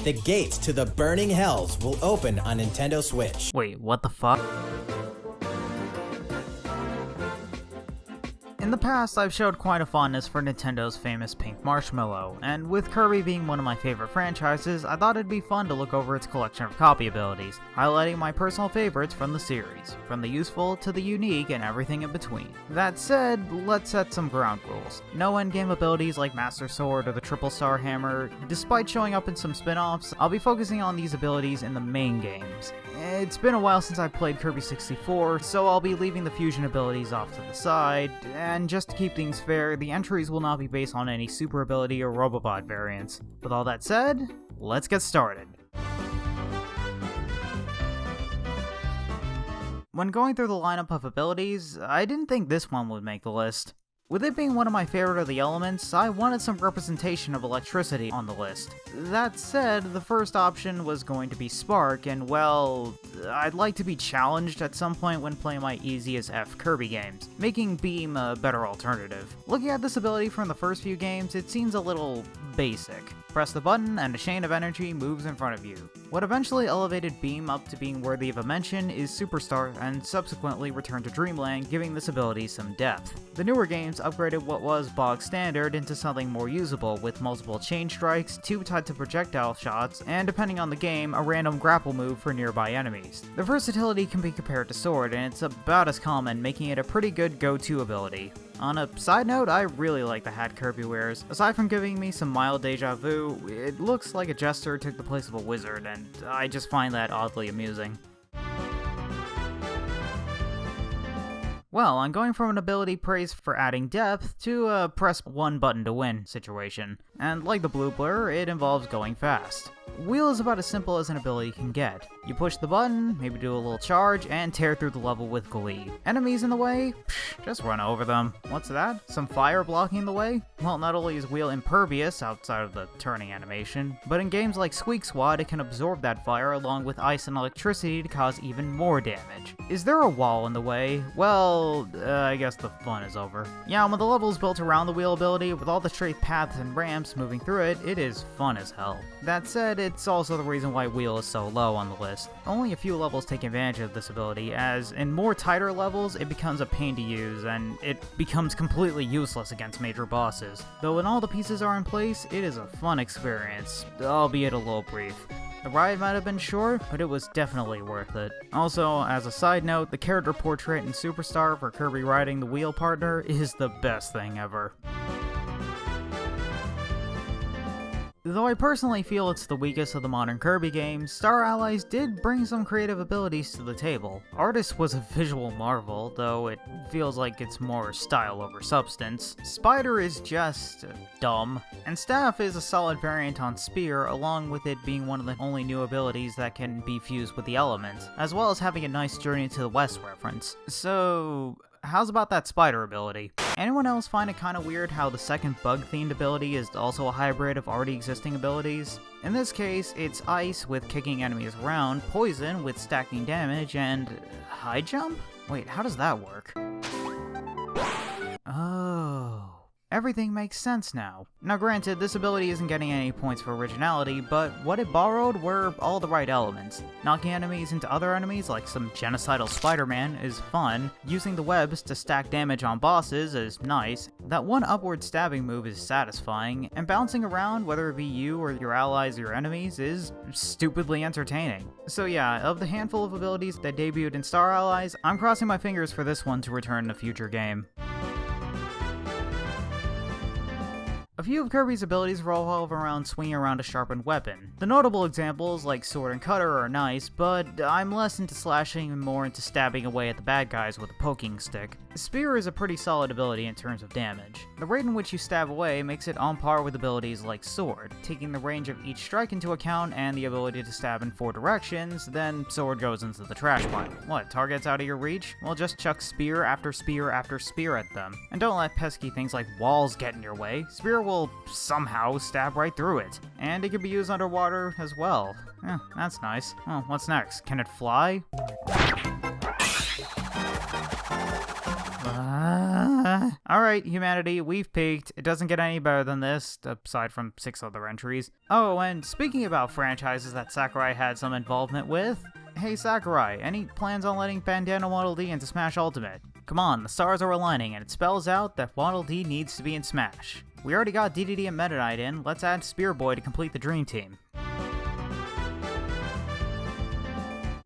The gates to the burning hells will open on Nintendo Switch. Wait, what the fuck? In the past, I've showed quite a fondness for Nintendo's famous Pink Marshmallow, and with Kirby being one of my favorite franchises, I thought it'd be fun to look over its collection of copy abilities, highlighting my personal favorites from the series, from the useful to the unique and everything in between. That said, let's set some ground rules. No endgame abilities like Master Sword or the Triple Star Hammer. Despite showing up in some spin-offs, I'll be focusing on these abilities in the main games. It's been a while since I played Kirby 64, so I'll be leaving the fusion abilities off to the side, and just to keep things fair, the entries will not be based on any super ability or Robobot variants. With all that said, let's get started. When going through the lineup of abilities, I didn't think this one would make the list. With it being one of my favorite of the elements, I wanted some representation of electricity on the list. That said, the first option was going to be Spark, and well, I'd like to be challenged at some point when playing my easy as F Kirby games, making Beam a better alternative. Looking at this ability from the first few games, it seems a little basic. Press the button and a chain of energy moves in front of you. What eventually elevated Beam up to being worthy of a mention is Superstar, and subsequently returned to Dreamland, giving this ability some depth. The newer games upgraded what was bog standard into something more usable, with multiple chain strikes, 2 tied to projectile shots, and depending on the game, a random grapple move for nearby enemies. The versatility can be compared to Sword, and it's about as common, making it a pretty good go-to ability. On a side note, I really like the hat Kirby wears. Aside from giving me some mild deja vu, it looks like a jester took the place of a wizard, and I just find that oddly amusing. Well, I'm going from an ability praised for adding depth to a press one button to win situation, and like the blue blur, it involves going fast. Wheel is about as simple as an ability can get. You push the button, maybe do a little charge, and tear through the level with glee. Enemies in the way? Psh, just run over them. What's that? Some fire blocking the way? Well, not only is Wheel impervious outside of the turning animation, but in games like Squeak Squad it can absorb that fire along with ice and electricity to cause even more damage. Is there a wall in the way? Well, I guess the fun is over. Yeah, when the level is built around the Wheel ability, with all the straight paths and ramps moving through it, it is fun as hell. That said, it's also the reason why Wheel is so low on the list. Only a few levels take advantage of this ability, as in more tighter levels it becomes a pain to use, and it becomes completely useless against major bosses. Though when all the pieces are in place, it is a fun experience, albeit a little brief. The ride might have been short, but it was definitely worth it. Also, as a side note, the character portrait in Superstar for Kirby riding the Wheel partner is the best thing ever. Though I personally feel it's the weakest of the modern Kirby games, Star Allies did bring some creative abilities to the table. Artist was a visual marvel, though it feels like it's more style over substance. Spider is just dumb, and Staff is a solid variant on Spear, along with it being one of the only new abilities that can be fused with the elements, as well as having a nice Journey to the West reference. So, how's about that spider ability? Anyone else find it kinda weird how the second bug-themed ability is also a hybrid of already existing abilities? In this case, it's ice with kicking enemies around, poison with stacking damage, and high jump? Wait, how does that work? Oh. Everything makes sense now. Now granted, this ability isn't getting any points for originality, but what it borrowed were all the right elements. Knocking enemies into other enemies like some genocidal Spider-Man is fun, using the webs to stack damage on bosses is nice, that one upward stabbing move is satisfying, and bouncing around, whether it be you or your allies or your enemies, is stupidly entertaining. So yeah, of the handful of abilities that debuted in Star Allies, I'm crossing my fingers for this one to return in a future game. A few of Kirby's abilities revolve around swinging around a sharpened weapon. The notable examples, like Sword and Cutter, are nice, but I'm less into slashing and more into stabbing away at the bad guys with a poking stick. Spear is a pretty solid ability in terms of damage. The rate in which you stab away makes it on par with abilities like Sword, taking the range of each strike into account and the ability to stab in 4 directions, then Sword goes into the trash pile. What, targets out of your reach? Well, just chuck spear after spear after spear at them. And don't let pesky things like walls get in your way. Spear will somehow stab right through it. And it can be used underwater as well. That's nice. Oh, what's next? Can it fly? Alright, humanity, we've peaked. It doesn't get any better than this, aside from 6 other entries. Oh, and speaking about franchises that Sakurai had some involvement with, hey Sakurai, any plans on letting Bandana Waddle Dee into Smash Ultimate? Come on, the stars are aligning, and it spells out that Waddle Dee needs to be in Smash. We already got DDD and Meta Knight in, let's add Spear Boy to complete the Dream Team.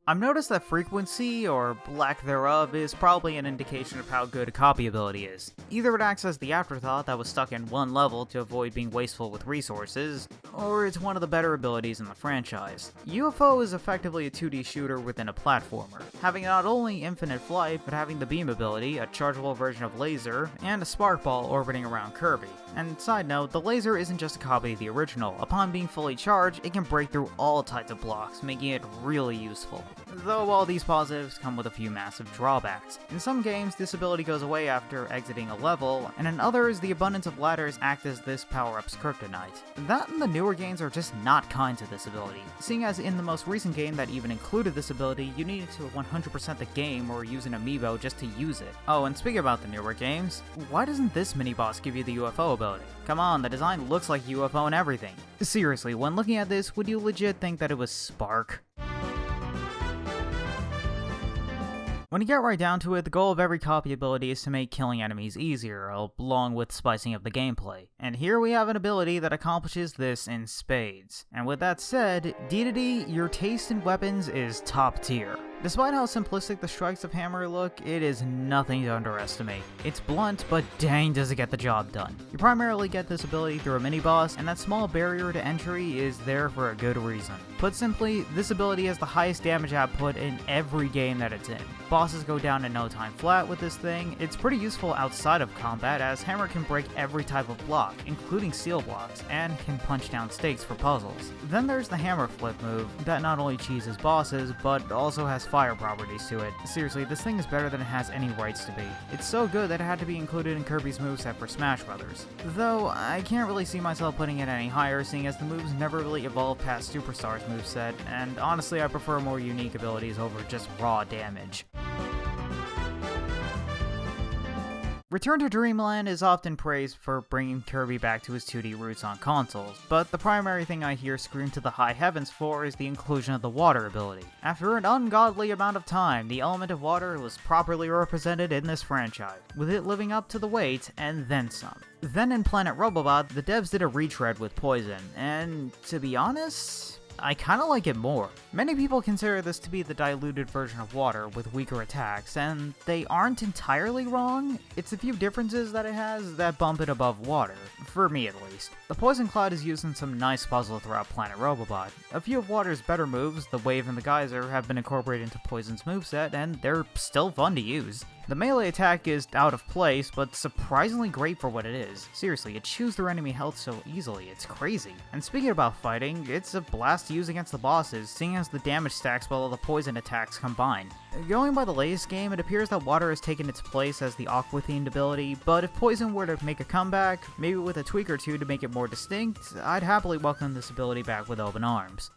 I've noticed that frequency, or lack thereof, is probably an indication of how good a copy ability is. Either it acts as the afterthought that was stuck in one level to avoid being wasteful with resources, or it's one of the better abilities in the franchise. U.F.O is effectively a 2D shooter within a platformer, having not only infinite flight, but having the beam ability, a chargeable version of laser, and a spark ball orbiting around Kirby. And side note, the laser isn't just a copy of the original. Upon being fully charged, it can break through all types of blocks, making it really useful. Though all these positives come with a few massive drawbacks. In some games, this ability goes away after exiting a level, and in others, the abundance of ladders act as this power-up's kryptonite. That and the newer games are just not kind to this ability, seeing as in the most recent game that even included this ability, you needed to 100% the game or use an amiibo just to use it. Oh, and speaking about the newer games, why doesn't this mini-boss give you the U.F.O ability? Come on, the design looks like U.F.O and everything. Seriously, when looking at this, would you legit think that it was Spark? When you get right down to it, the goal of every copy ability is to make killing enemies easier, along with spicing up the gameplay. And here we have an ability that accomplishes this in spades. And with that said, DDD, your taste in weapons is top tier. Despite how simplistic the strikes of Hammer look, it is nothing to underestimate. It's blunt, but dang does it get the job done. You primarily get this ability through a mini-boss, and that small barrier to entry is there for a good reason. Put simply, this ability has the highest damage output in every game that it's in. Bosses go down in no time flat with this thing. It's pretty useful outside of combat, as Hammer can break every type of block, including seal blocks, and can punch down stakes for puzzles. Then there's the Hammer Flip move, that not only cheeses bosses, but also has fire properties to it. Seriously, this thing is better than it has any rights to be. It's so good that it had to be included in Kirby's moveset for Smash Brothers. Though, I can't really see myself putting it any higher, seeing as the moves never really evolved past Superstar's moveset, and honestly I prefer more unique abilities over just raw damage. Return to Dreamland is often praised for bringing Kirby back to his 2D roots on consoles, but the primary thing I hear screamed to the high heavens for is the inclusion of the water ability. After an ungodly amount of time, the element of water was properly represented in this franchise, with it living up to the wait and then some. Then in Planet Robobot, the devs did a retread with Poison, and to be honest, I kinda like it more. Many people consider this to be the diluted version of water with weaker attacks, and they aren't entirely wrong. It's a few differences that it has that bump it above water, for me at least. The Poison Cloud is used in some nice puzzles throughout Planet Robobot. A few of Water's better moves, the Wave and the Geyser, have been incorporated into Poison's moveset, and they're still fun to use. The melee attack is out of place, but surprisingly great for what it is. Seriously, it chews through enemy health so easily, it's crazy. And speaking about fighting, it's a blast to use against the bosses, seeing as the damage stacks while all the poison attacks combine. Going by the latest game, it appears that Water has taken its place as the Aqua-themed ability, but if Poison were to make a comeback, maybe with a tweak or two to make it more distinct, I'd happily welcome this ability back with open arms.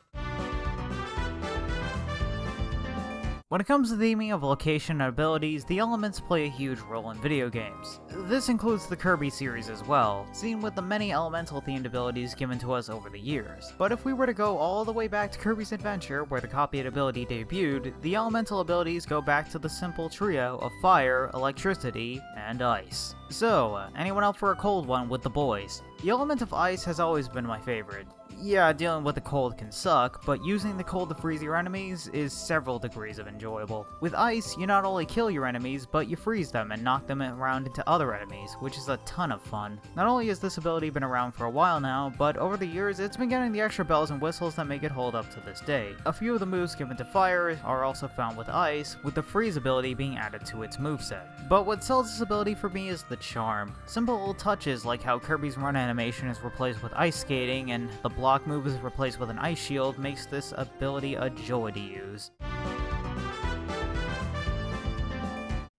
When it comes to the theming of location and abilities, the elements play a huge role in video games. This includes the Kirby series as well, seen with the many elemental-themed abilities given to us over the years. But if we were to go all the way back to Kirby's Adventure, where the copied ability debuted, the elemental abilities go back to the simple trio of fire, electricity, and ice. So, anyone up for a cold one with the boys? The element of ice has always been my favorite. Yeah, dealing with the cold can suck, but using the cold to freeze your enemies is several degrees of enjoyable. With ice, you not only kill your enemies, but you freeze them and knock them around into other enemies, which is a ton of fun. Not only has this ability been around for a while now, but over the years it's been getting the extra bells and whistles that make it hold up to this day. A few of the moves given to fire are also found with ice, with the freeze ability being added to its moveset. But what sells this ability for me is the charm. Simple little touches like how Kirby's run animation is replaced with ice skating and the block move is replaced with an ice shield makes this ability a joy to use.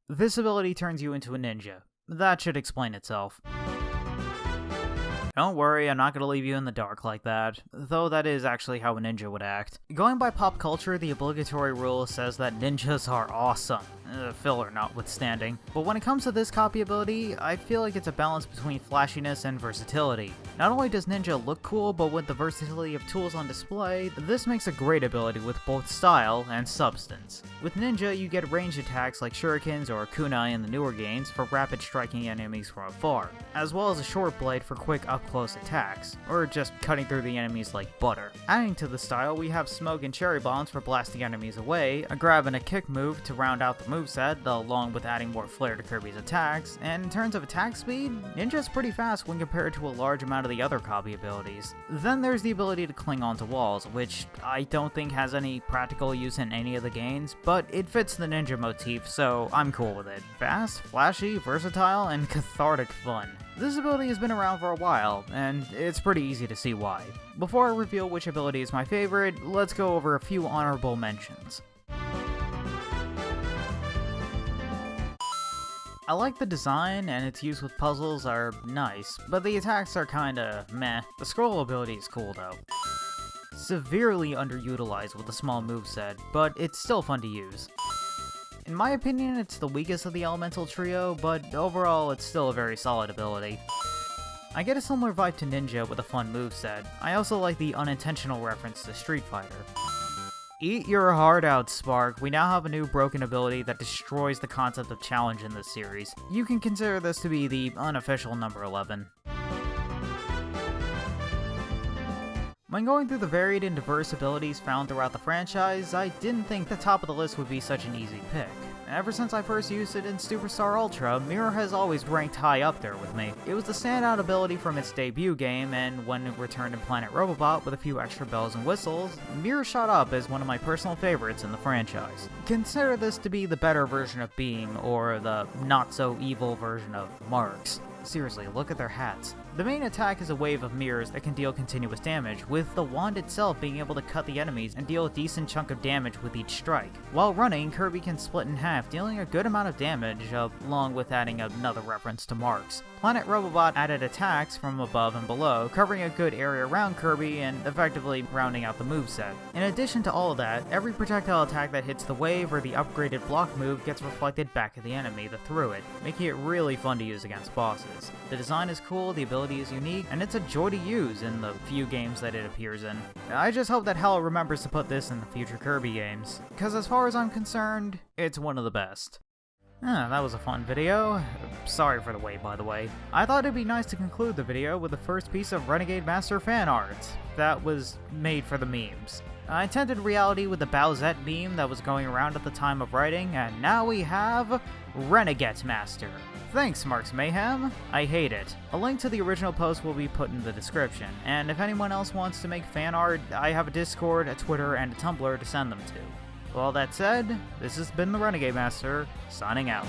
This ability turns you into a ninja. That should explain itself. Don't worry, I'm not gonna leave you in the dark like that, though that is actually how a ninja would act. Going by pop culture, the obligatory rule says that ninjas are awesome, filler notwithstanding. But when it comes to this copy ability, I feel like it's a balance between flashiness and versatility. Not only does ninja look cool, but with the versatility of tools on display, this makes a great ability with both style and substance. With ninja, you get ranged attacks like shurikens or kunai in the newer games for rapid striking enemies from afar, as well as a short blade for quick up-close attacks, or just cutting through the enemies like butter. Adding to the style, we have smoke and cherry bombs for blasting enemies away, a grab and a kick move to round out the moveset, along with adding more flair to Kirby's attacks, and in terms of attack speed, ninja's pretty fast when compared to a large amount of the other copy abilities. Then there's the ability to cling onto walls, which I don't think has any practical use in any of the games, but it fits the ninja motif, so I'm cool with it. Fast, flashy, versatile, and cathartic fun. This ability has been around for a while, and it's pretty easy to see why. Before I reveal which ability is my favorite, let's go over a few honorable mentions. I like the design, and its use with puzzles are nice, but the attacks are kinda meh. The scroll ability is cool though. Severely underutilized with a small moveset, but it's still fun to use. In my opinion, it's the weakest of the elemental trio, but overall it's still a very solid ability. I get a similar vibe to Ninja with a fun moveset. I also like the unintentional reference to Street Fighter. Eat your heart out, Spark. We now have a new broken ability that destroys the concept of challenge in this series. You can consider this to be the unofficial number 11. When going through the varied and diverse abilities found throughout the franchise, I didn't think the top of the list would be such an easy pick. Ever since I first used it in Superstar Ultra, Mirror has always ranked high up there with me. It was the standout ability from its debut game, and when it returned in Planet Robobot with a few extra bells and whistles, Mirror shot up as one of my personal favorites in the franchise. Consider this to be the better version of Being, or the not-so-evil version of Marks. Seriously, look at their hats. The main attack is a wave of mirrors that can deal continuous damage, with the wand itself being able to cut the enemies and deal a decent chunk of damage with each strike. While running, Kirby can split in half, dealing a good amount of damage, along with adding another reference to Marks. Planet Robobot added attacks from above and below, covering a good area around Kirby and effectively rounding out the moveset. In addition to all of that, every projectile attack that hits the wave or the upgraded block move gets reflected back at the enemy that threw it, making it really fun to use against bosses. The design is cool, the ability is unique, and it's a joy to use in the few games that it appears in. I just hope that Hell remembers to put this in the future Kirby games, because as far as I'm concerned, it's one of the best. That was a fun video. Sorry for the wait, by the way. I thought it'd be nice to conclude the video with the first piece of Renegade Master fan art that was made for the memes. I intended reality with the Bowsette meme that was going around at the time of writing, and now we have Renegade Master. Thanks, Marks Mayhem. I hate it. A link to the original post will be put in the description, and if anyone else wants to make fan art, I have a Discord, a Twitter, and a Tumblr to send them to. With all that said, this has been the Renegade Master, signing out.